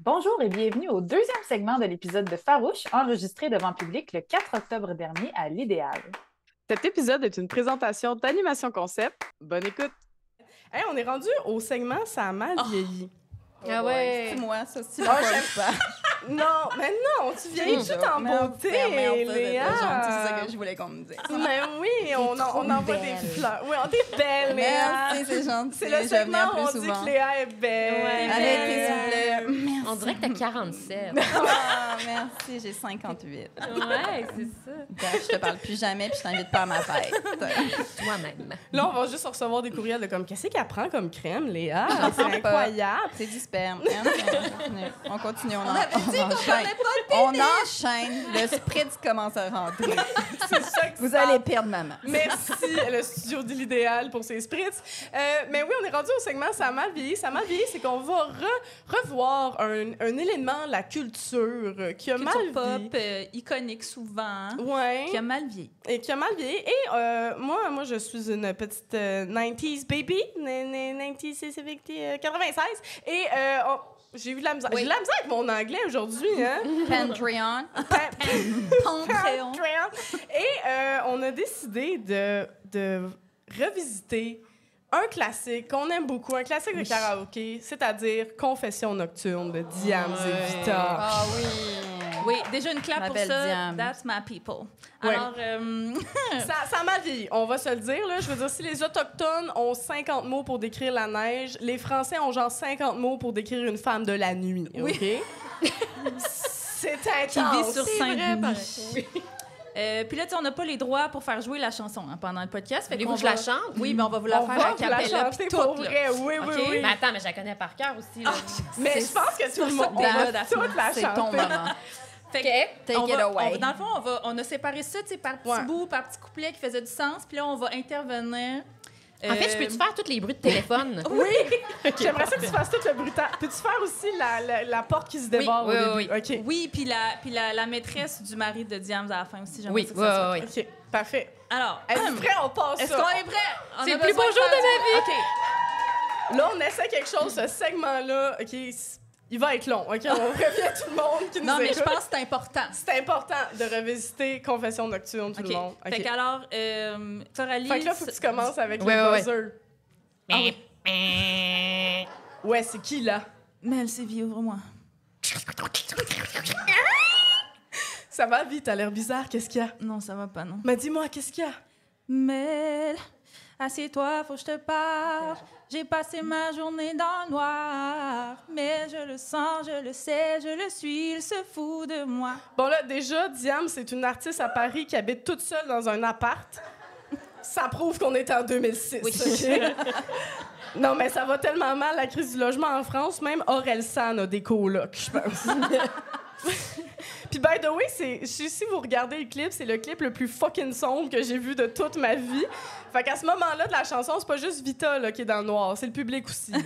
Bonjour et bienvenue au deuxième segment de l'épisode de Farouche, enregistré devant public le 4 octobre dernier à l'Idéal. Cet épisode est une présentation d'Animation Concept. Bonne écoute! Hey, on est rendu au segment Ça a mal vieilli. Ah ouais! C'est moi, ça, c'est pas. Non, mais non, tu vieillis tout en beauté, Léa! C'est ça que je voulais qu'on me dise. Mais oui, on envoie des fleurs. Oui, on est belle, Léa! Merci, c'est gentil. C'est le je segment viens où on plus dit souvent. que Léa est belle. Ouais. Arrêtez, s'il vous plaît. Merci. On dirait que t'as 47. Ah, merci, j'ai 58. Ouais, c'est ça. Bref, je te parle plus jamais, puis je t'invite pas à ma fête. Toi-même. Là, on va juste recevoir des courriels de comme, qu'est-ce qu'elle prend comme crème, Léa? C'est incroyable! C'est du sperme. On continue, on enchaîne. On enchaîne. Le spritz commence à rentrer. C'est ça que Vous ça- allez perdre maman. Merci, le studio de l'idéal pour ses spritz. Mais oui, on est rendu au segment Ça a mal vieilli. Ça a mal vieilli, c'est qu'on va revoir un élément de la culture qui a mal Culture vieilli. pop, iconique souvent, Ouais. qui a mal vieilli. Et qui a mal vieilli. Et moi, je suis une petite 90s baby. 90s, c'est 96. Et j'ai eu de la misère. Oui. J'ai de la misère avec mon anglais aujourd'hui, hein? Patreon. Panthéon. Et on a décidé de revisiter un classique qu'on aime beaucoup, un classique de karaoké, c'est-à-dire Confession nocturne de Diams et Vita. Ah oui. Oui, déjà une clap Ma pour belle ça. Diane. That's my people. Ouais. Alors, Ça m'a vieilli, on va se le dire. Là. Je veux dire, si les Autochtones ont 50 mots pour décrire la neige, les Français ont genre 50 mots pour décrire une femme de la nuit. Oui. OK? C'est qui intense. vit sur C'est vrai, Saint-Denis. Puis là, tu sais, on n'a pas les droits pour faire jouer la chanson pendant le podcast. Voulez-vous qu'on que je la va- chante? Oui, mais on va vous la On faire va à vous la cappella chanter puis pour toute, là. vrai. Oui, OK? oui. Mais attends, mais je la connais par cœur aussi. Là. Mais je pense que tout le monde ça que t'es là, va Daphne. toute la C'est ton chanter. moment. Fait que, Take on it va- away. dans le fond, on a séparé ça, tu sais, par petits Ouais. bouts, par petits couplets qui faisaient du sens. Puis là, on va intervenir. En fait, je peux-tu faire tous les bruits de téléphone? Oui! J'aimerais ça que tu fasses tout le brutal. Peux-tu faire aussi la porte qui se débarre Oui, au oui, début? OK. Oui, puis la maîtresse du mari de Diams à la fin aussi. Oui, j'aimerais ça que ça oui, soit. oui. OK, parfait. Alors, Êtes-vous prêts? On passe est-ce ça. qu'on est prêt? On C'est a le plus besoin beau jour faire de ma ça. vie. OK. Là, on essaie quelque chose, ce segment-là. OK, il va être long. OK, on revient tout le monde qui nous Non, mais écoute. je pense que c'est important. C'est important de revisiter Confession nocturne, tout OK. le monde. OK. Fait qu'alors, Coralie... Fait que là, faut que tu commences avec Ouais, le ouais, buzzer. Ah oui. Ouais, c'est qui, là? Mel, c'est vie, ouvre-moi. Ça va vite, t'as l'air bizarre. Qu'est-ce qu'il y a? Non, ça va pas, non. Mais dis-moi, qu'est-ce qu'il y a? Mel, assieds-toi, faut que je te parle. J'ai passé ma journée dans le noir. Mais je le sens, je le sais, je le suis, il se fout de moi. Bon, là, déjà, Diam, c'est une artiste à Paris qui habite toute seule dans un appart. Ça prouve qu'on est en 2006. OK? Non, mais ça va tellement mal, la crise du logement en France. Même Orelsan a des colocs, je pense. Puis, by the way, si vous regardez le clip, c'est le clip le plus fucking sombre que j'ai vu de toute ma vie. Fait qu'à ce moment-là de la chanson, c'est pas juste Vita là, qui est dans le noir, c'est le public aussi. Là.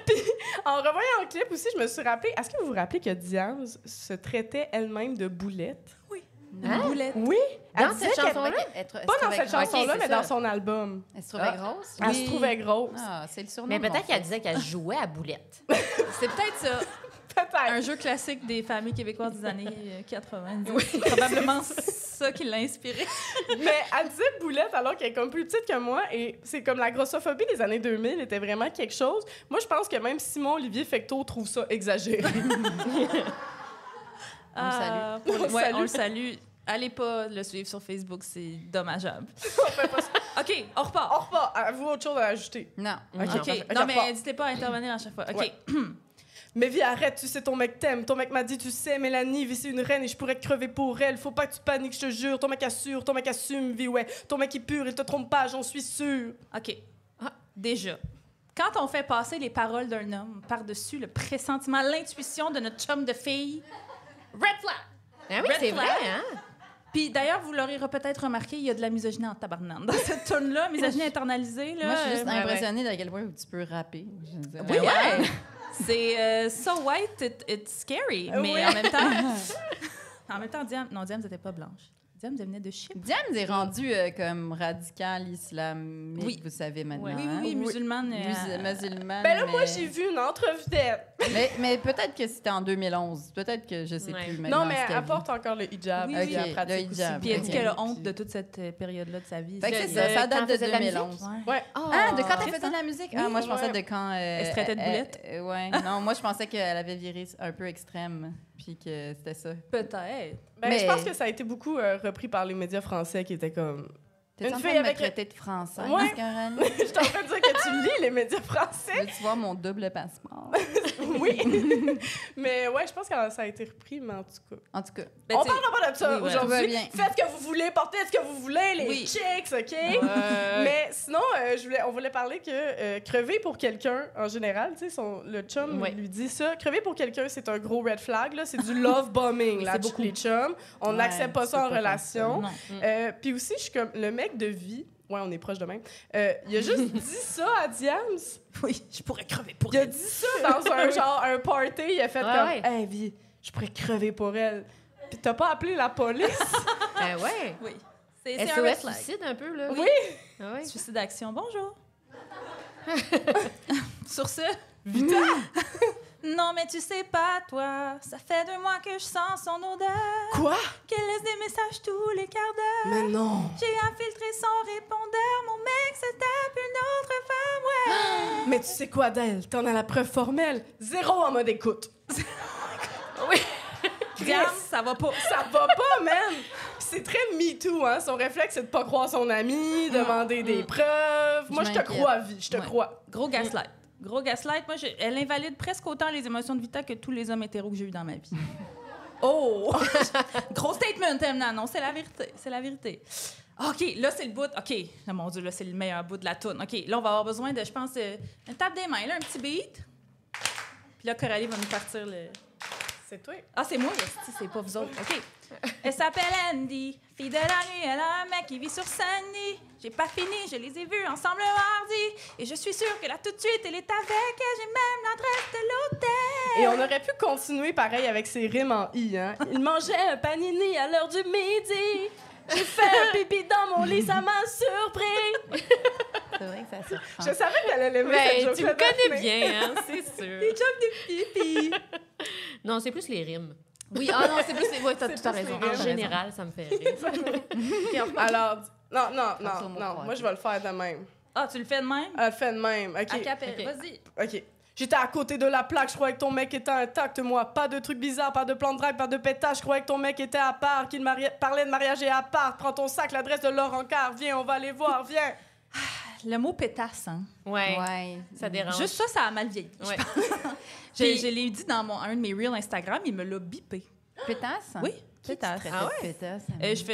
Puis, en revoyant le clip aussi, je me suis rappelé... Est-ce que vous vous rappelez que Diane se traitait elle-même de boulette? Hein? Boulette. Oui! Dans Elle disait cette qu'elle- chanson-là? Pas dans cette chanson-là, Ok, mais c'est dans ça. son album. Elle se trouvait grosse? Elle se trouvait grosse. Ah, c'est le surnom. Mais de mon peut-être qu'elle fils. disait qu'elle jouait à boulette. C'est peut-être ça. Peut-être. Un jeu classique des familles québécoises des années 90. C'est probablement ça qui l'a inspiré. Mais elle disait boulette alors qu'elle est comme plus petite que moi. Et c'est comme la grossophobie des années 2000 était vraiment quelque chose. Moi, je pense que même Simon-Olivier Fecteau trouve ça exagéré. On le salue. On On le salue. on le salue. Allez pas le suivre sur Facebook, c'est dommageable. On fait pas ça. OK, on repart. On repart. Avez-vous autre chose à ajouter? Non. OK, OK, parfait. non, OK, mais repart. n'hésitez pas à intervenir à chaque fois. OK. Ouais. Mais vie, arrête, tu sais, ton mec t'aime. Ton mec m'a dit, tu sais, Mélanie, vie, c'est une reine et je pourrais te crever pour elle. Faut pas que tu paniques, je te jure. Ton mec assure, ton mec assume, vie, ouais. Ton mec est pur, il te trompe pas, j'en suis sûre. OK. Déjà, quand on fait passer les paroles d'un homme par-dessus le pressentiment, l'intuition de notre chum de fille, red flag! Ah oui, Red c'est flag. vrai, hein? Puis d'ailleurs, vous l'aurez peut-être remarqué, il y a de la misogynie en tabarnane dans cette tune-là, misogynie internalisée. Là, Moi, je suis juste ouais. impressionnée de quel point tu peux rapper. Je veux dire. Oui, ouais. C'est so white, it's scary. Mais Oui. en même temps, Diane, non, Diane, c'était pas blanche. Diams venait de Chypre. Diams est rendu comme radical islamique, Oui. vous savez maintenant. Oui, musulmane. Musulmane. Ben là, mais... moi, j'ai vu une entrevedette. mais peut-être que c'était en 2011. Peut-être que je sais plus maintenant. Non, mais ce qu'elle elle porte encore le hijab. Oui, puis oui. elle Ok, pratique le hijab. aussi. Puis elle dit Ok. qu'elle a honte de toute cette période-là de sa vie. Fait que c'est De- ça, ça quand date elle de faisait de la 2011. Ouais. Ah, de quand elle c'est faisait ça. de la musique? Oui, Ah, moi, je pensais ouais. de quand... Elle se traitait de boulette? Ouais. Non, moi, je pensais qu'elle avait viré un peu extrême, puis que c'était ça. Peut-être. Ben, Mais- je pense que ça a été beaucoup repris par les médias français qui étaient comme... T'es Une en fille train de me avec- traiter de français, Ouais. Caroline? Je suis en train de dire que tu lis les médias français. Veux-tu voir mon double passeport? Oui. Mais ouais, je pense que ça a été repris, mais en tout cas... En tout cas, Ben, On tu sais, parlera pas de ça oui, ouais. Tout va aujourd'hui. bien. Faites ce que vous voulez, portez ce que vous voulez, les Oui. chicks, OK? Mais sinon, on voulait parler que crever pour quelqu'un, en général, tu sais, le chum Ouais. lui dit ça. Crever pour quelqu'un, c'est un gros red flag, là. C'est du love bombing, là, c'est beaucoup. les chums. On Ouais, n'accepte pas tu ça peux en pas faire relation. Non. Puis aussi, je suis comme, le mec de vie, ouais, on est proche de même, il a juste dit ça à Diams. Oui, je pourrais crever pour Il a elle. dit ça dans un party. Il a fait Ouais, comme, ouais. hey, vie, je pourrais crever pour elle. Puis t'as pas appelé la police? Ben ouais. Oui. C'est un red SOS flag. suicide un peu, là. Oui. Ah ouais. Suicide d'action. Bonjour. Sur ce, Vita. non, mais tu sais pas, toi, ça fait 2 mois que je sens son odeur, Quoi? qu'elle laisse des messages tous les quarts d'heure. Mais non. J'ai infiltré son répondeur, mon mec se tape une autre femme, ouais. Mais tu sais quoi d'elle? T'en as la preuve formelle. 0 en mode écoute. Diams, ça va pas. Ça va pas, man! Pis c'est très me too, hein? Son réflexe, c'est de pas croire son ami, demander des preuves. Moi, je te m'inquiète. crois, vie. Je te Ouais. crois. Gros gaslight. Gros gaslight. Moi, elle invalide presque autant les émotions de Vita que tous les hommes hétéros que j'ai eu dans ma vie. Oh! Gros statement, Emna. Non, c'est la vérité. C'est la vérité. OK, là, c'est le bout. OK. Oh, mon Dieu, là, c'est le meilleur bout de la toune. OK, là, on va avoir besoin de, je pense, une tape des mains, là, un petit beat. Puis là, Coralie va nous partir le... C'est toi. Ah, c'est moi, esti, c'est pas vous autres. OK. Elle s'appelle Andy. Fille de la nuit, elle a un mec qui vit sur Sandy. J'ai pas fini, je les ai vus ensemble mardi. Et je suis sûre que là, tout de suite, elle est avec. J'ai même l'adresse de l'hôtel. Et on aurait pu continuer pareil avec ses rimes en I, hein? Il mangeait un panini à l'heure du midi. J'ai fait un pipi dans mon lit, ça m'a surpris. c'est vrai que ça surprend. Je savais qu'elle allait aimer Ben, cette tu me joke-là, connais Daphné. bien, hein, c'est sûr. Des jokes de pipi. Non, c'est plus les rimes. Oui, ah non, c'est plus... Ouais, t'as C'est tout à plus raison. les rimes. En général, ça me fait rire. Alors, non, Sur mon moi, je vais le faire de même. Ah, tu le fais de même? Elle le fait de même, OK. À capelle. Ok. Vas-y. OK. J'étais à côté de la plaque, je croyais que ton mec était intact, moi. Pas de trucs bizarres, pas de plan de drague, pas de pétage. Je croyais que ton mec était à part, qu'il parlait de mariage et à part. Prends ton sac, l'adresse de Laurent Carr. Viens, on va aller voir, viens. Le mot pétasse, hein? Ouais, Ouais. ça dérange. Juste ça, ça a mal vieilli. Ouais. Je l'ai dit dans un de mes reels Instagram, il me l'a bipé. Pétasse? Oui, Qui tu pétasse. traitais de pétasse?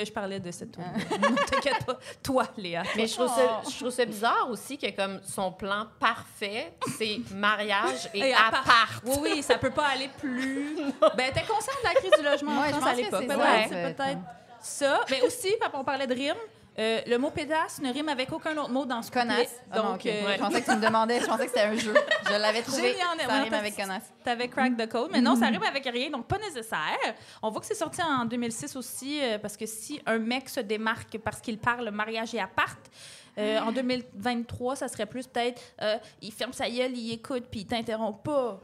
Je parlais de cette tour. Ne t'inquiète pas. Toi, Léa. Mais je trouve ça bizarre aussi que comme son plan parfait, c'est mariage et appart. Oui, oui, ça peut pas aller plus. Ben, t'es consciente de la crise du logement Ouais, en je France pense à que l'époque. c'est Ben ça, ouais, en c'est fait. peut-être ça. Mais aussi, quand on parlait de rime, le mot pédasse ne rime avec aucun autre mot dans ce couplet. Connasse. Ah non, Donc, ok. Je pensais que tu me demandais, je pensais que c'était un jeu. Je l'avais trouvé. Génial, Ça ouais, rime parce- avec connasse. T'avais crack the code, mais non, ça rime avec rien, donc pas nécessaire. On voit que c'est sorti en 2006 aussi, parce que si un mec se démarque parce qu'il parle mariage et appart, en 2023, ça serait plus peut-être il ferme sa gueule, il écoute, puis il t'interrompt pas.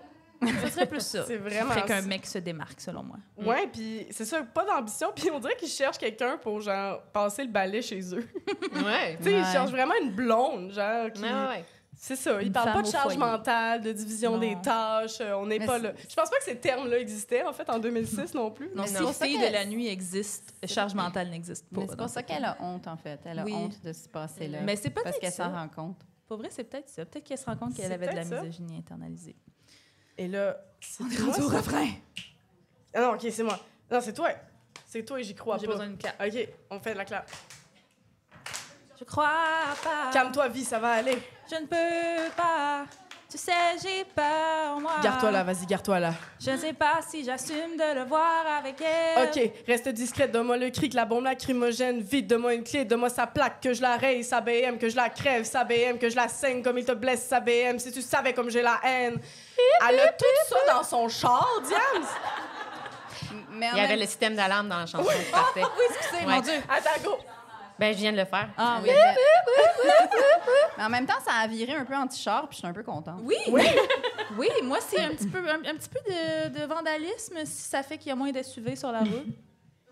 Ça serait plus ça. C'est vraiment Ça ferait qu'un ça. mec se démarque, selon moi. Ouais, puis c'est ça, pas d'ambition. Puis on dirait qu'ils cherchent quelqu'un pour, genre, passer le balai chez eux. Ouais. Tu sais, ils Ouais. cherchent vraiment une blonde, genre, qui... Ouais. C'est ça, ils Une parlent pas femme de au charge foyer. mentale, de division Non. des tâches, on n'est Mais pas c'est- là. Je pense pas que ces termes-là existaient, en fait, en 2006 non plus. Non, Mais si non. fille de la nuit existe, charge mentale n'existe pas. Mais c'est dans pour ça ce qu'elle a honte, en fait. Elle a Oui. honte de se passer là. Mais c'est peut-être Parce qu'elle ça. s'en rend compte. Pour vrai, c'est peut-être ça. Peut-être qu'elle se rend compte qu'elle C'est avait de la peut-être ça. misogynie internalisée. Et là, c'est On est toi, rendu au ça? refrain. Ah non, OK, c'est moi. Non, c'est toi. C'est toi et j'y crois J'ai pas. besoin d'une clap. OK, on fait de la clap. Je crois pas. Calme-toi, vie, ça va aller. Je ne peux pas. Tu sais, j'ai peur, moi. Garde-toi là, vas-y, garde-toi là. Je ne sais pas si j'assume de le voir avec elle. OK, reste discrète, donne-moi le cri, que la bombe lacrymogène, vite, donne-moi une clé, donne-moi sa plaque, que je la raye, sa BM, que je la crève, sa BM, que je la saigne comme il te blesse, sa BM, si tu savais comme j'ai la haine. Elle a tout ça dans son char, Diams! Mais Il y avait le système d'alarme dans la chanson qui partait. Oui, excusez, mon Dieu. Attends, go! Ben, je viens de le faire. Ah oui. Mais en même temps, ça a viré un peu anti-char, puis je suis un peu contente. Oui, oui, moi, c'est un petit peu de vandalisme si ça fait qu'il y a moins d'SUV sur la route.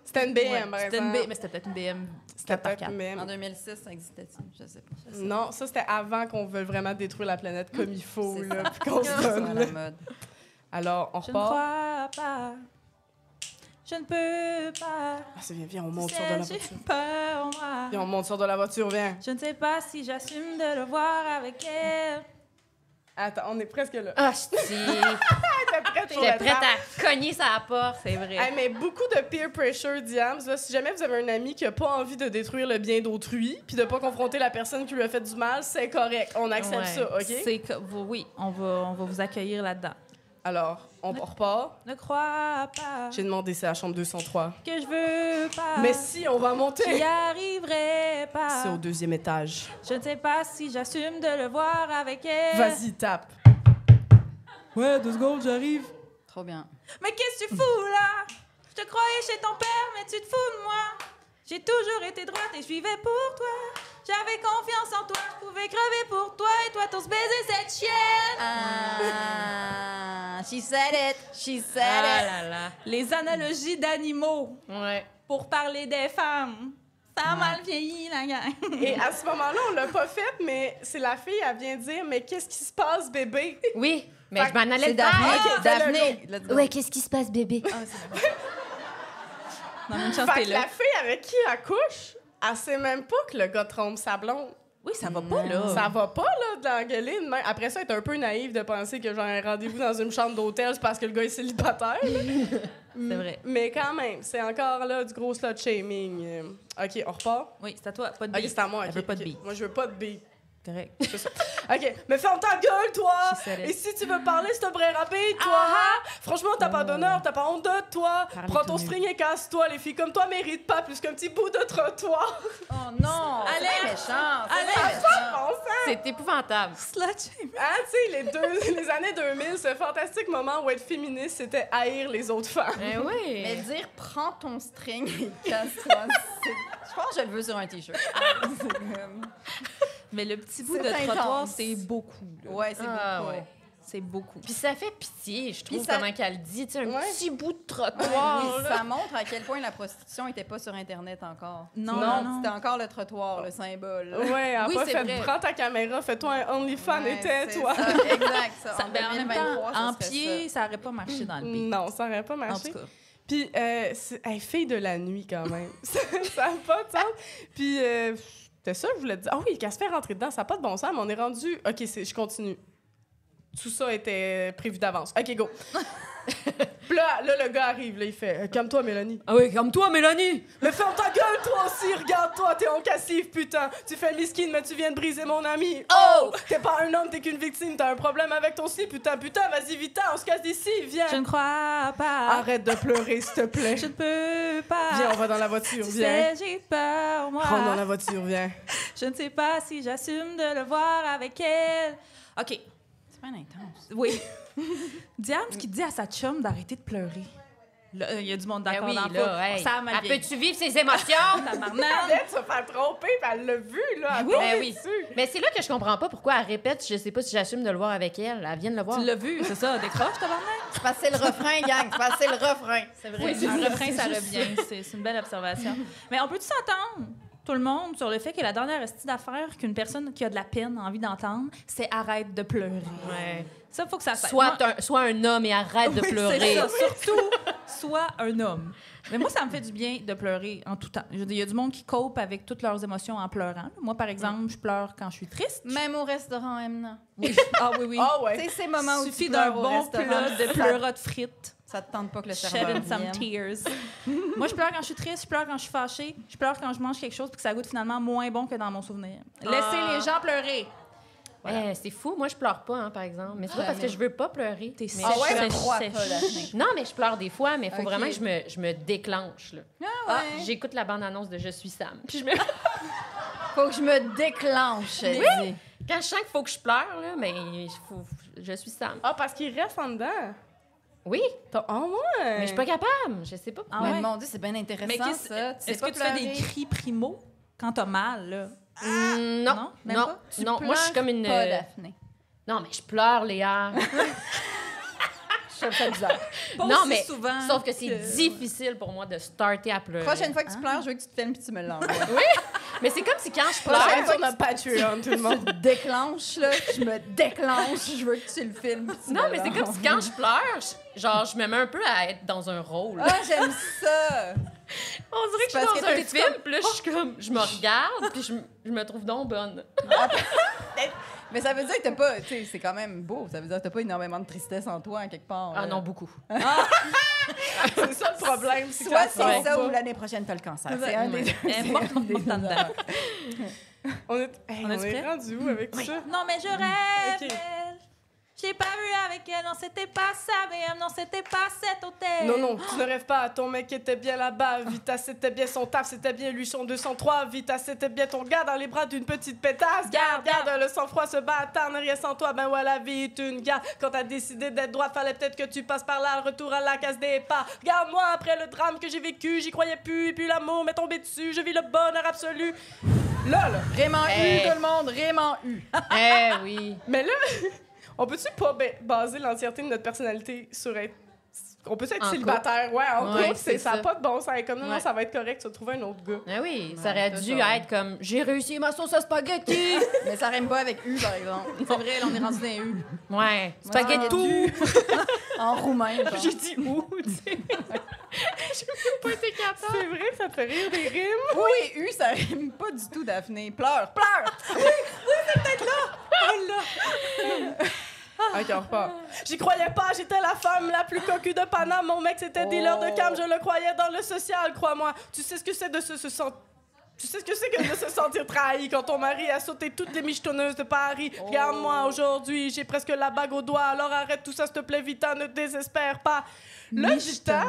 C'était une BM, par C'était une exemple. mais c'était peut-être une BM. C'était 4x4. peut-être une BM. En 2006, ça existait-il? Je sais pas. Non, ça, c'était avant qu'on veuille vraiment détruire la planète comme il faut, C'est là, ça. puis qu'on se C'est donne, la là. mode. Alors, on Je ne repart. crois pas. Je ne peux pas. Ah, c'est bien, viens, on monte sur de la J'ai voiture. peur, moi. Viens, on monte sur de la voiture, viens. Je ne sais pas si j'assume de le voir avec elle. Attends, on est presque là. Ah, j'étais J'étais prête à cogner sa porte, c'est vrai. Hey, mais beaucoup de peer pressure, Diams. Là, si jamais vous avez un ami qui a pas envie de détruire le bien d'autrui, puis de pas confronter la personne qui lui a fait du mal, c'est correct. On accepte Ouais. ça, OK? Oui, on va vous accueillir là-dedans. Alors, on repart. Ne crois pas J'ai demandé, c'est la chambre 203. que je veux pas. Mais si, on va J'y monter. arriverai pas. C'est au 2e étage. Je ne sais pas si j'assume de le voir avec elle. Vas-y, tape. Ouais, 2 secondes, j'arrive. Trop bien. Mais qu'est-ce que tu fous là? Je te croyais chez ton père, mais tu te fous de moi. J'ai toujours été droite et je vivais pour toi. J'avais confiance en toi, je pouvais crever pour toi et toi t'oses baiser cette chienne. Ah, she said it. She said Ah it. là là. Les analogies d'animaux Ouais. pour parler des femmes. Ça a mal vieilli, la gang. Et à ce moment-là, on l'a pas fait, mais c'est la fille, elle vient dire, mais qu'est-ce qui se passe, bébé? Oui, mais je m'en allais C'est le faire. Daphné. ok, Daphné. Let's go. Ouais, qu'est-ce qui se passe, bébé? Non, une chance, Fait t'es que là. la fille avec qui elle couche, elle sait même pas que le gars trompe sa blonde. Oui, ça va pas, là. Ça va pas, là, de l'engueuler de même. Après ça, elle est un peu naïve de penser que j'ai un rendez-vous dans une chambre d'hôtel, c'est parce que le gars est célibataire. C'est vrai. Mais quand même, c'est encore là du gros slut shaming. OK, on repart? Oui, c'est à toi, pas de OK, bille. c'est à moi. Elle ok, veut pas de ok. bille. Moi, je veux pas de bille. Correct. C'est ça. OK, mais ferme ta gueule, toi! She said it. Et si tu veux parler, c'est un vrai rapide, toi! Franchement, t'as pas d'honneur, t'as pas honte de toi! Parlez Prends tout ton nu. string et casse-toi. Les filles comme toi méritent pas plus qu'un petit bout de trottoir. Oh non. Allez. C'est bien méchant. C'est Allez. bien méchant. Bon sang! C'est épouvantable. Slut shaming. Ah, tu sais, les années 2000, ce fantastique moment où être féministe, c'était haïr les autres femmes. Ben oui. Mais dire prends ton string et casse-toi, je pense que je le veux sur un t-shirt. C'est comme- Mais le petit bout C'est de trottoir, intense. c'est beaucoup. Là. Ouais, c'est Ah, beaucoup. ouais. C'est beaucoup. Puis ça fait pitié, je trouve, Puis ça- comment qu'elle dit. Tu sais, un Ouais. petit bout de Ouais, trottoir. oui, ça montre à quel point la prostitution n'était pas sur Internet encore. Non. C'était encore le trottoir, le symbole. Ouais, elle a Oui, pas c'est fait vrai. prends ta caméra, fais-toi un OnlyFans Ouais, et c'est tais-toi. ça, exact, ça. Ça, En ben, en même 2023, temps, ça en serait pied, ça aurait pas marché dans le beat. Non, ça aurait pas En marché. tout cas. Puis, elle fille de la nuit quand même. Ça n'a pas de sens. Puis, c'est ça que je voulais te dire. Ah oui, qu'elle se fait rentrer dedans, ça n'a pas de bon sens, mais on est rendu. OK, je continue. Tout ça était prévu d'avance. OK, go. Puis là, le gars arrive, là, il fait calme-toi, Mélanie. Ah oui, comme toi, Mélanie. Mais ferme ta gueule, toi aussi, regarde-toi, t'es en cassif, putain. Tu fais miskin, mais tu viens de briser mon ami. Oh! T'es pas un homme, t'es qu'une victime, t'as un problème avec ton slip, putain, vas-y, vite, on se casse d'ici, viens. Je ne crois pas. Arrête de pleurer, s'il te plaît. Je ne peux pas. Viens, on va dans la voiture, Tu viens. sais, j'ai peur, moi. Rentre dans la voiture, viens. Je ne sais pas si j'assume de le voir avec elle. OK. C'est pas intense. Oui. Diane, qui dit à sa chum d'arrêter de pleurer. Là, il y a du monde Ben d'accord oui, dans le là, hey. Ça a mal vieilli. Peux-tu vivre ses émotions? Tabarnak. Elle se fait tromper, puis elle l'a vu, là. Elle Oui, tombe ben oui. dessus. Mais c'est là que je comprends pas pourquoi elle répète je sais pas si j'assume de le voir avec elle. Elle vient de le voir. Tu l'as vu, c'est ça, décroche, tabarnak. C'est parce que c'est le refrain, gang. C'est parce que c'est le refrain. C'est vrai. Oui, un refrain, ça revient. C'est une belle observation. Mais on peut-tu s'entendre, tout le monde, sur le fait que la dernière astuce d'affaires qu'une personne qui a de la peine a envie d'entendre, c'est arrête de pleurer. Ouais. Ça, il faut que ça fasse. Sois un homme et arrête de pleurer. C'est ça, surtout, sois un homme. Mais moi, ça me fait du bien de pleurer en tout temps. Je veux dire, il y a du monde qui cope avec toutes leurs émotions en pleurant. Moi, par exemple, je pleure quand je suis triste. Même au restaurant, Emna. Oui. Ah oui, oui. Ah Tu ouais. sais, ces moments où Il suffit tu d'un pleures au bon restaurant, plat de pleurotes frites. ça te tente pas que le serveur Shedding some vienne. tears. Moi, je pleure quand je suis triste, je pleure quand je suis fâchée, je pleure quand je mange quelque chose puis que ça goûte finalement moins bon que dans mon souvenir. Laissez les gens pleurer. Eh, c'est fou, moi je pleure pas, hein, par exemple. Mais c'est pas Ouais, parce mais- que je veux pas pleurer. T'es Mais sèche, Ah ouais, je mais pleure. crois sèche. pas, Daphné. Non, mais je pleure des fois, mais il faut Ok. vraiment que je me déclenche. Là. Ah ouais. J'écoute la bande-annonce de Je suis Sam. Puis Faut que je me déclenche, elle dit. quand je sens qu'il faut que je pleure, là, mais je suis Sam. Ah, parce qu'il reste en dedans. Oui, Oh, ouais! mais je suis pas capable. Je sais pas. Ah Mais ouais? mon Dieu, c'est bien intéressant, Mais ça. Tu sais est-ce pas que tu fais des pleurer? cris primo quand t'as mal, là? Non, Non, même non, pas? Tu non. Moi, je suis comme une... pas, Daphné. Non, mais je pleure, Léa. Je trouve ça bizarre. Pas Non, aussi mais souvent sauf que c'est difficile pour moi de starter à pleurer. Prochaine fois que tu pleures, je veux que tu te filmes puis tu me l'envoies. Mais c'est comme si quand je Prochaine pleure... fois, on a Patreon, tout le monde. Tu te déclenches, là. Je me déclenche. Je veux que tu le filmes puis tu Non, me mais c'est comme si quand je pleure, je me mets un peu à être dans un rôle. Ah, j'aime ça! On dirait que je parce suis que dans un t'es film, puis là, je me regarde, puis je me trouve donc bonne. Mais ça veut dire que t'as pas... Tu sais, c'est quand même beau. Ça veut dire que t'as pas énormément de tristesse en toi, en quelque part. Ah non, beaucoup. C'est ça le problème. C'est Soit que c'est ça ça sort ou l'année prochaine, t'as le cancer. Ouais. C'est un des deux. Elle est morte, morte, morte en dedans. pas. On est On est prêts? rendu où avec ça? Non, mais je rêve. Ok. J'ai pas vu avec elle, non, c'était pas ça, BM, non, c'était pas cet hôtel. Non, tu ne rêves pas. Ton mec était bien là-bas. Vita, c'était bien son taf. C'était bien lui, son 203. Vita, c'était bien ton gars dans les bras d'une petite pétasse. Garde, le sang-froid, ce bâtard n'a rien sans toi. Ben ouais, la vie est une garde. Quand t'as décidé d'être droite, fallait peut-être que tu passes par là. Le retour à la case des pas. Regarde-moi, après le drame que j'ai vécu, j'y croyais plus. Et puis l'amour m'est tombé dessus. Je vis le bonheur absolu. Là. Raymond Hey. U, tout le monde. Raymond U. Eh oui. Mais là, on peut-tu pas baser l'entièreté de notre personnalité sur être... On peut être En célibataire? Ouais, en Ouais, couple, c'est ça n'a ça. pas de bon sens. Comme non, Ouais. ça va être correct, tu vas trouver un autre gars. Ah oui, ça Ouais, aurait c'est dû ça. être comme « J'ai réussi ma sauce à spaghetti! Mais ça rime pas avec U, par exemple. C'est vrai, là, on est rendu dans les U. » Ouais, Ah, spaghetti! En roumain, genre. J'ai dit où, tu sais? J'ai même pas été capable. C'est vrai, ça te fait rire des rimes? Oui, U, ça rime pas du tout, Daphné. Pleure. Ok, on repart. J'y croyais pas, j'étais la femme la plus cocu de Paname. Mon mec, c'était dealer de cam, je le croyais dans le social, crois-moi. Tu sais ce que c'est de se sentir... Tu sais ce que c'est que de se sentir trahi quand ton mari a sauté toutes les michetonneuses de Paris. Regarde-moi aujourd'hui, j'ai presque la bague au doigt. Alors arrête tout ça, s'il te plaît, Vita, ne désespère pas. Là, Vita...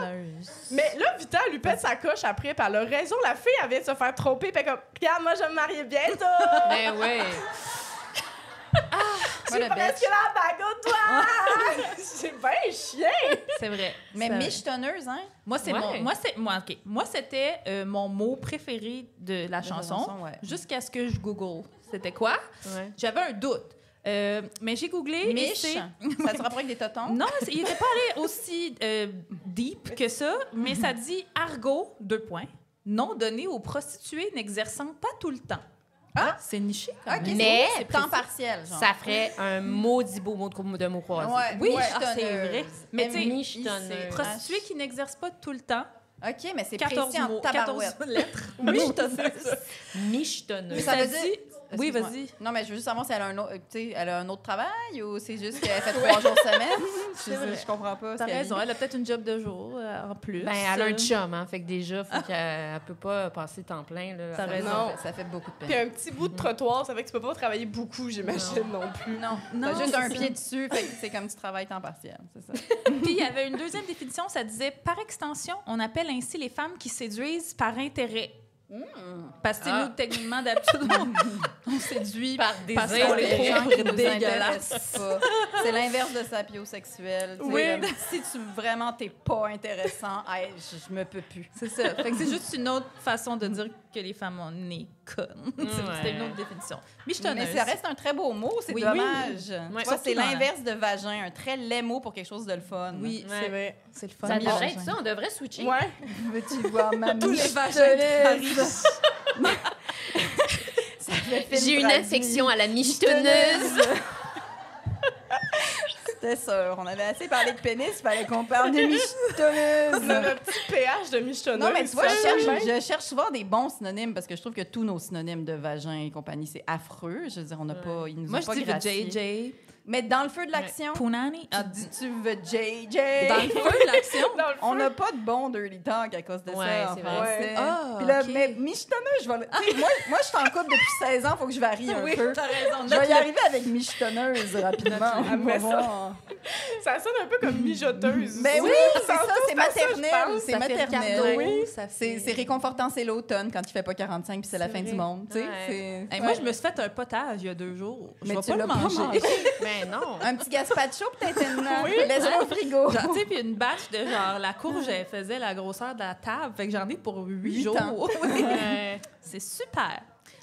Mais là, Vita, elle lui pète sa coche après, puis elle a raison. La fille, elle vient de se faire tromper, puis elle est comme « Regarde, moi, je vais me marier bientôt! Ben ouais. J'ai presque la bague au doigt! » C'est bien chien! C'est vrai. Mais Ça- michetonneuse, hein? Moi, c'est Ouais. Moi, c'était mon mot préféré de la chanson, ouais. jusqu'à ce que je Google. C'était quoi? Ouais. J'avais un doute. Mais j'ai googlé. et Mich, c'est- ça se rapproche avec des totons? Non, il n'était pas allé aussi deep que ça, mais ça dit argot, 2 points, nom donné aux prostituées n'exerçant pas tout le temps. Ah! C'est niché quand OK, même. Mais c'est temps partiel, genre. Ça ferait un maudit beau mot de mots croisés. Ouais, Oui, michetonneuse. c'est vrai. Mais tu sais, michetonneuse. prostituées qui n'exercent pas tout le temps, OK, mais c'est 14 précis en mots, 14 tabarouette. lettres. Michetonneuse. Ça veut dit- dire... Oui, Excuse-moi. vas-y. Non, mais je veux juste savoir si elle a un autre, tu sais, elle a un autre travail ou c'est juste qu'elle fait 3 jours semaine. Je comprends pas. T'as ce qu'elle raison, dit. elle a peut-être une job de jour en plus. Ben, elle a un chum, hein. Fait que déjà, faut qu'elle peut pas passer temps plein, là. T'as raison. Non. Ça fait beaucoup de Puis peine. un petit bout de trottoir, ça fait que tu peux pas travailler beaucoup, j'imagine, non plus. Non, Non, t'as juste c'est un ça. pied dessus, fait que c'est comme tu travailles temps partiel, c'est ça. Puis il y avait une deuxième définition, ça disait par extension, on appelle ainsi les femmes qui séduisent par intérêt. Parce que nous, techniquement, d'habitude, on séduit Par des parce qu'on les Les gens trouve qui nous dégueulasses. intéressent pas. C'est l'inverse de sapiosexuel. tu sais, Oui. comme, si tu vraiment t'es pas intéressant, hey, je me peux plus. C'est ça. Fait que c'est juste une autre façon de dire que les femmes ont nez connes. C'était une autre définition. Michetonneuse. Mais ça reste un très beau mot, c'est Oui. dommage. Oui. Tu vois, c'est Surtout dans la- l'inverse de vagin, un très laid mot pour quelque chose de le fun. Oui, C'est vrai. c'est le fun. Ça devrait Vagin. être ça, on devrait switcher. Ouais. Veux-tu voir ma Tous les michetonneuse? vagins Ça fait film J'ai une traduit. infection à la michetonneuse. C'était sûr. On avait assez parlé de pénis, il fallait qu'on parle de C'est michetonneuse. notre petit péage de michetonneuse. Non, mais tu vois, Ça, je cherche souvent des bons synonymes parce que je trouve que tous nos synonymes de vagin et compagnie, c'est affreux. Je veux dire, on n'a pas, ils nous Moi, ont je pas dis gracié. JJ. Mais dans le feu de l'action, Punani. dis-tu veux JJ? Dans le feu de l'action. Dans le On feu. n'a pas de bon dirty talk à cause de Ouais, ça en c'est vrai. français. Ah, Puis là, ok. mais michetonneuse, je vais... tu sais, moi, je suis en couple depuis 16 ans, il faut que je varie un Oui, peu. t'as raison. Je vais y arriver avec michetonneuse rapidement. Ah, mais ça- Ça sonne un peu comme mijoteuse. Ben oui, c'est ça, c'est à ça, je maternel. pense. C'est Ça fait le maternel. cardo, Oui. ça C'est fait- réconfortant, c'est l'automne quand il fait pas 45 puis c'est la C'est fin vrai. du monde. Tu sais, Ouais. c'est- Hey, moi, je me suis fait un potage il y a 2 jours. Je Mais vais tu pas l'as le pas manger. mangé. Mais Mais non. Un petit gazpacho, peut-être laisse-le au frigo. Genre, tu sais, puis une batch de genre, la courge, elle faisait la grosseur de la table. Fait que j'en ai pour 8 jours. ans. C'est super.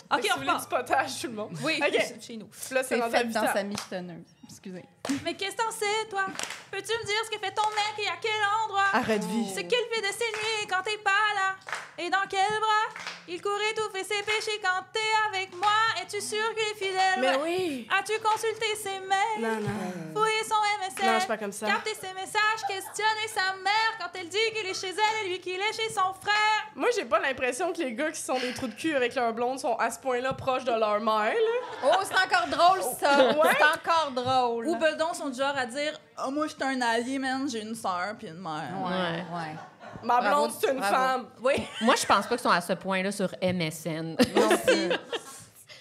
OK, OK, on on voulait repart. du potage, tout le monde. Oui, OK. chez nous. Là, C'est rendu à fait 8 dans ans. sa michetonneuse. Excusez. Mais qu'est-ce que t'en sais, toi? Peux-tu me dire ce que fait ton mec et à quel endroit? Arrête vivre. C'est qu'il fait de ses nuits quand t'es pas là? Et dans quel bras? Il court étouffer ses péchés quand t'es avec moi. Es-tu sûr qu'il est fidèle? Mais Ouais. oui. As-tu consulté ses mails? Non, non. Fouillé son MSN? Non, je suis pas comme ça. Capté ses messages? Questionné sa mère quand elle dit qu'il est chez elle et lui qu'il est chez son frère? Moi, j'ai pas l'impression que les gars qui sont des trous de cul avec leur blonde sont à ce point-là proches de leur mère, là. Oh, c'est encore drôle, ça. Ouais. C'est encore drôle. Ou Beldon sont du genre à dire « Ah, moi, je suis un allié, man. J'ai une sœur puis une mère. Ouais. Ma Bravo, blonde, c'est une bravo. femme. Oui. Moi, je pense pas qu'ils sont à ce point-là sur MSN.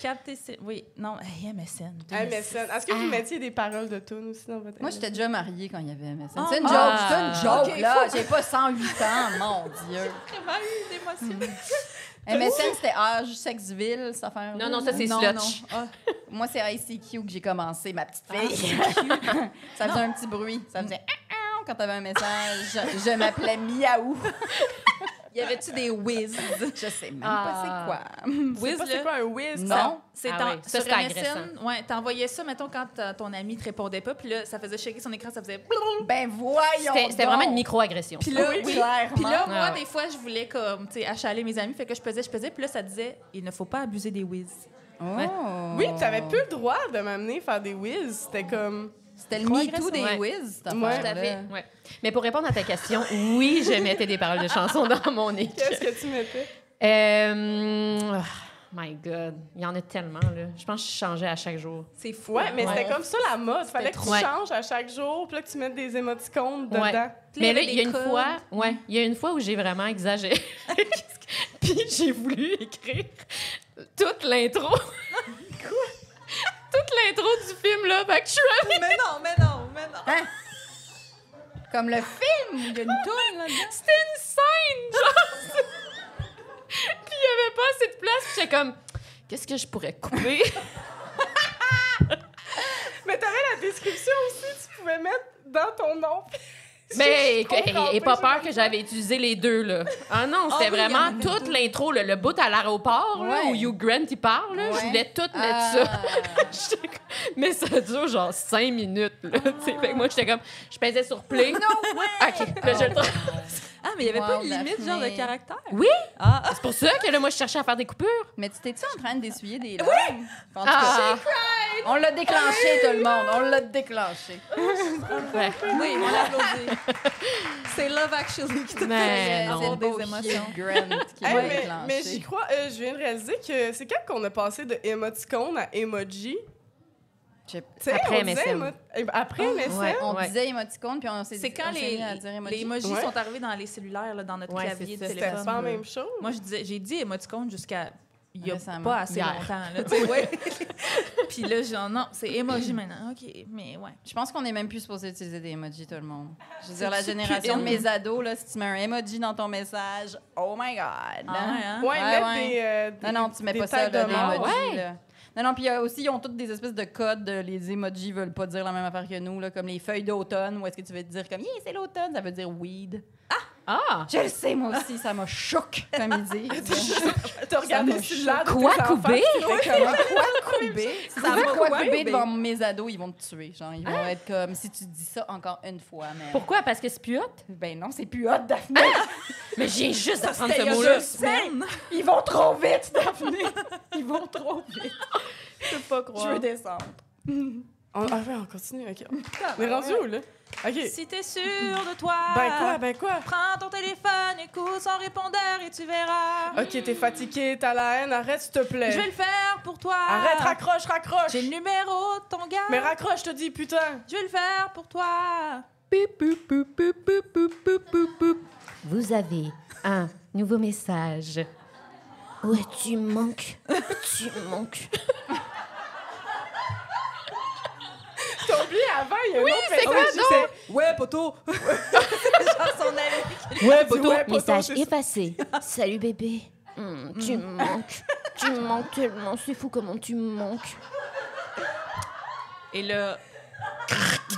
Capté ses... Oui. Non, hey, MSN. MSN. Est-ce que vous mettiez des paroles de tunes aussi dans votre Moi, j'étais déjà mariée quand il y avait MSN. Oh, C'est une joke, ah. c'est une joke, Ok, là. J'ai pas 108 ans, mon Dieu. Vraiment eu d'émotion. MSN, c'était âge, sexville, cette affaire. Non, non, ça, c'est Non, slutch. non. Ah. Moi, c'est ICQ que j'ai commencé, ma petite fille. Ça faisait un petit bruit. Ça faisait quand t'avais un message. Je m'appelais Miaou. Y avait-tu des whiz? Je sais même pas c'est quoi. Whiz, C'est là, quoi un whiz? Non. c'est Ah dans- oui, ça, sur c'était MSN, agressant. ouais, t'envoyais ça, mettons, quand ton ami te répondait pas, puis là, ça faisait shaker son écran, ça faisait... Ben voyons. C'était vraiment une micro-agression. Puis là, Oui, oui. clairement. Puis là, Ah moi, ouais. des fois, je voulais, comme, tu sais, achaler mes amis, fait que je pesais, puis là, ça disait, il ne faut pas abuser des whiz. Oh. Oui, t'avais plus le droit de m'amener faire des whiz. C'était comme... C'était le MeToo des Ouais. whiz, cette Ouais. affaire-là. Tout à fait. Ouais. Mais pour répondre à ta question, oui, je mettais des paroles de chansons dans mon équipe. Qu'est-ce que tu mettais? Oh my God. Il y en a tellement, là. Je pense que je changeais à chaque jour. C'est fou. Ouais, mais Ouais. c'était comme ça la mode. Fallait que tu Ouais. changes à chaque jour, puis là que tu mettes des émoticônes dedans. Ouais. Puis Mais il y là, avait il y a des une codes. fois, il y a une fois où j'ai vraiment exagéré. Puis j'ai voulu écrire toute l'intro. Quoi? Toute l'intro du film Love Actually. Mais non. Hein? Comme le film, il y a une toune, là. C'était une scène, genre. Puis il y avait pas assez de place. Puis j'étais comme, qu'est-ce que je pourrais couper? Mais t'avais la description aussi, tu pouvais mettre dans ton nom. Mais Je comprends et pas, pas je peur comprends. que j'avais utilisé les deux, là. Ah non, c'était oui, il y en vraiment avait toute deux. l'intro, là, le bout à l'aéroport, là, Ouais. où Hugh Grant, il parle, là. Ouais. Je voulais tout mettre ça. J'étais comme- Mais ça dure genre 5 minutes, là. tu sais. Fait que moi, j'étais comme, je pesais sur play. OK, là, je le trouve. Ah, mais il y avait pas Wow, de limite, genre, de Daphné. caractère? Oui, Ah, c'est pour ça que là, moi, je cherchais à faire des coupures. Mais tu t'es-tu en train d'essuyer des larmes? En tout cas, Ah, on l'a déclenché, tout le monde. On l'a déclenché. ouais. oui, on l'applaudit. C'est Love Actually qui te Mais fait non. avoir beau des émotions. Hugh Grant qui Hey, l'a mais déclenché. j'y crois, je viens de réaliser que c'est quand qu'on a passé de émoticône à emoji. Je- Tu sais, Après on disait MSN. Après MSN? Ouais. On disait émoticône, puis on s'est C'est dit- quand on s'est les, mis à dire emoji. les emojis Ouais. sont arrivés dans les cellulaires, là, dans notre Ouais, clavier c'est de ça. C'était téléphone. pas la même chose. Moi, j'ai dit émoticône jusqu'à il y a Récemment. pas assez Hier. longtemps. Là, tu sais, ouais. Puis là, genre, non, c'est emoji maintenant. OK, mais ouais. Je pense qu'on est même plus supposé utiliser des emojis, tout le monde. Je veux dire, la C'est-tu génération de plus mes ados, là, si tu mets un emoji dans ton message, oh my God! Ah hein? ouais, hein? Ouais, Ouais, mettre ouais. des, Non, non, tu mets des pas ça, têtes là, de des mort. emojis, là. Non, puis aussi, ils ont toutes des espèces de codes. Les emojis veulent pas dire la même affaire que nous, là, comme les feuilles d'automne, où est-ce que tu veux dire comme, yeah, c'est l'automne, ça veut dire weed. Ah! Je le sais, moi aussi, ça m'a choqué, comme ils disent. T'as regardé Ça me celui-là de Quoi, tes enfants, couper? c'était comme- Quoi couper? Ça Ça m'a quoi quoi couper couper? devant mes ados, ils vont te tuer. Genre, ils vont être comme, si tu dis ça encore une fois, mais... Pourquoi? Parce que c'est plus hot? Ben non, c'est plus hot, Daphné. Mais j'ai juste d'apprendre C'était ce il y a mot-là. 2 semaines. Ils vont trop vite, Daphné. Ils vont trop vite. Je peux pas Je croire. veux descendre. On continue, OK. On est rendu où, là? OK. Si t'es sûr de toi, Ben quoi? prends ton téléphone, écoute son répondeur et tu verras. OK, t'es fatigué, t'as la haine, arrête, s'il te plaît. Je vais le faire pour toi. Arrête, raccroche! J'ai le numéro de ton gars. Mais raccroche, je te dis, putain! Je vais le faire pour toi. Vous avez un nouveau message. Ouais, tu manques. Tu manques. T'as oublié avant, il y a une autre c'est personne quoi, qui donc? disait, Ouais, poteau. Genre son ami. Ouais, poteau, Message c'est- effacé. Salut bébé. Tu me manques. Tu me manques tellement. C'est fou comment tu me manques. Et là,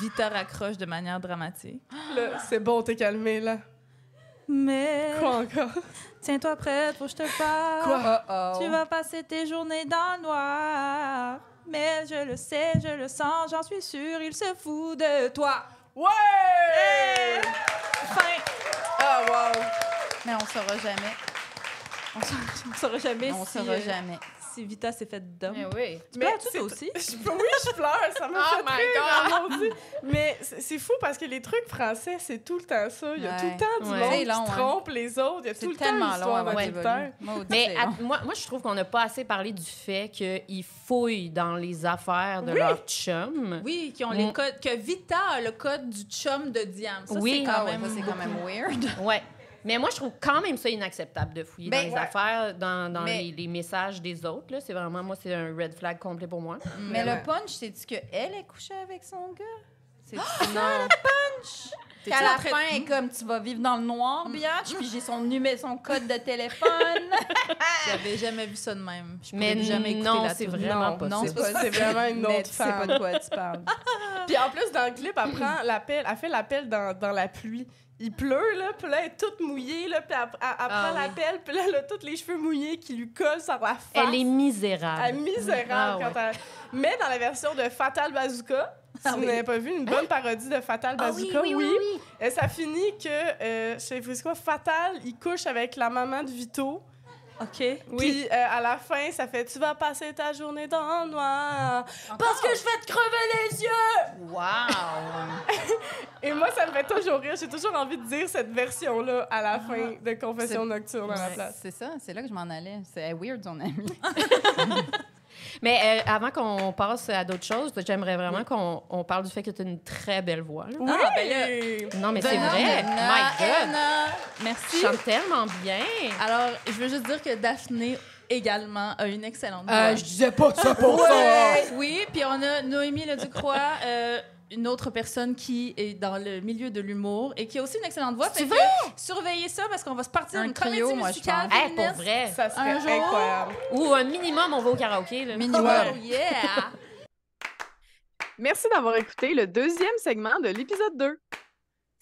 Vita raccroche de manière dramatique. Là, c'est bon, t'es calmé, là. Mais Quoi encore? tiens-toi prête, faut que je te parle. Quoi? Oh. Tu vas passer tes journées dans le noir. Mais je le sais, je le sens, j'en suis sûre, il se fout de toi. Ouais! Fin. Ah, wow! Mais on saura jamais. On saura jamais On si, saura jamais. si Vita s'est faite d'homme. Eh oui. Tu pleures-tu, toi aussi? Oui, je pleure, ça m'a Oh fait my rire, mon Dieu. Mais c'est fou parce que les trucs français, c'est tout le temps ça. Il y a tout le temps du Ouais. monde C'est qui long, hein. trompe les autres. Il y a tout C'est le temps tellement une long histoire avant de d'évoluer. terre. Maudit, Mais c'est long. moi, je trouve qu'on n'a pas assez parlé du fait qu'ils fouillent dans les affaires de Oui. leur chum. Oui, qui ont Mm. les codes, que Vita a le code du chum de Diane. Ça, Oui. c'est Ah quand ouais, même ça, c'est quand même weird. Ouais. Mais moi, je trouve quand même ça inacceptable de fouiller Ben, dans les ouais. affaires, dans Mais- les messages des autres. Là. C'est vraiment, moi, c'est un red flag complet pour moi. Mais Ouais. le punch, c'est-tu qu'elle est couchée avec son gars? C'est Non. T'es-tu qu'à la en train de- fin, elle est comme tu vas vivre dans le noir, biatch, puis j'ai son numéro, son code de téléphone. J'avais jamais vu ça de même. Je Mais pourrais jamais écouter non, la c'est tournée. vraiment Non, pas non, ça. c'est vraiment une Mais autre tu sais pas femme. de quoi tu parles. Puis en plus, dans le clip, elle prend l'appel, elle fait l'appel dans la pluie. Il pleut, là, puis là, elle est toute mouillée, là, puis elle prend oui. l'appel, puis là, elle a tous les cheveux mouillés qui lui collent sur la face. Elle est misérable. Elle est misérable Ah, quand elle... Mais dans la version de Fatal Bazooka, si vous n'avez pas vu une bonne parodie de Fatal Bazooka, ça finit que, je sais pas quoi, Fatal, il couche avec la maman de Vito. OK. Puis à la fin, ça fait « Tu vas passer ta journée dans le noir parce que je vais te crever les yeux! Wow! » Et moi, ça me fait toujours rire. J'ai toujours envie de dire cette version-là à la fin de Confession nocturne à la place. C'est ça, c'est là que je m'en allais. C'est weird, son ami. Mais avant qu'on passe à d'autres choses, j'aimerais vraiment qu'on parle du fait que tu as une très belle voix. là. Oui! Non, mais c'est Venons vrai. de My God! Eh, Tu Merci. chantes tellement bien. Alors, je veux juste dire que Daphné également a une excellente voix. Je disais pas ça pour Oui, puis on a Noémie Leducroix, une autre personne qui est dans le milieu de l'humour et qui a aussi une excellente voix. C'est Fait que surveillez ça parce qu'on va se partir Un une trio, comédie moi, je musicale Hey, pour féministe. vrai. Ça serait Un jour. incroyable. Ou un minimum, on va au karaoké. Là. Minimum. Oh yeah! Merci d'avoir écouté le deuxième segment de l'épisode 2.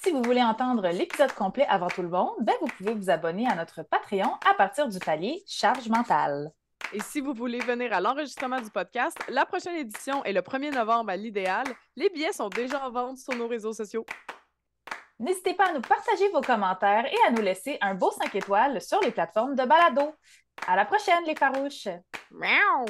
Si vous voulez entendre l'épisode complet avant tout le monde, vous pouvez vous abonner à notre Patreon à partir du palier Charge mentale. Et si vous voulez venir à l'enregistrement du podcast, la prochaine édition est le 1er novembre à l'Idéal. Les billets sont déjà en vente sur nos réseaux sociaux. N'hésitez pas à nous partager vos commentaires et à nous laisser un beau 5 étoiles sur les plateformes de balado. À la prochaine, les farouches! Miaou!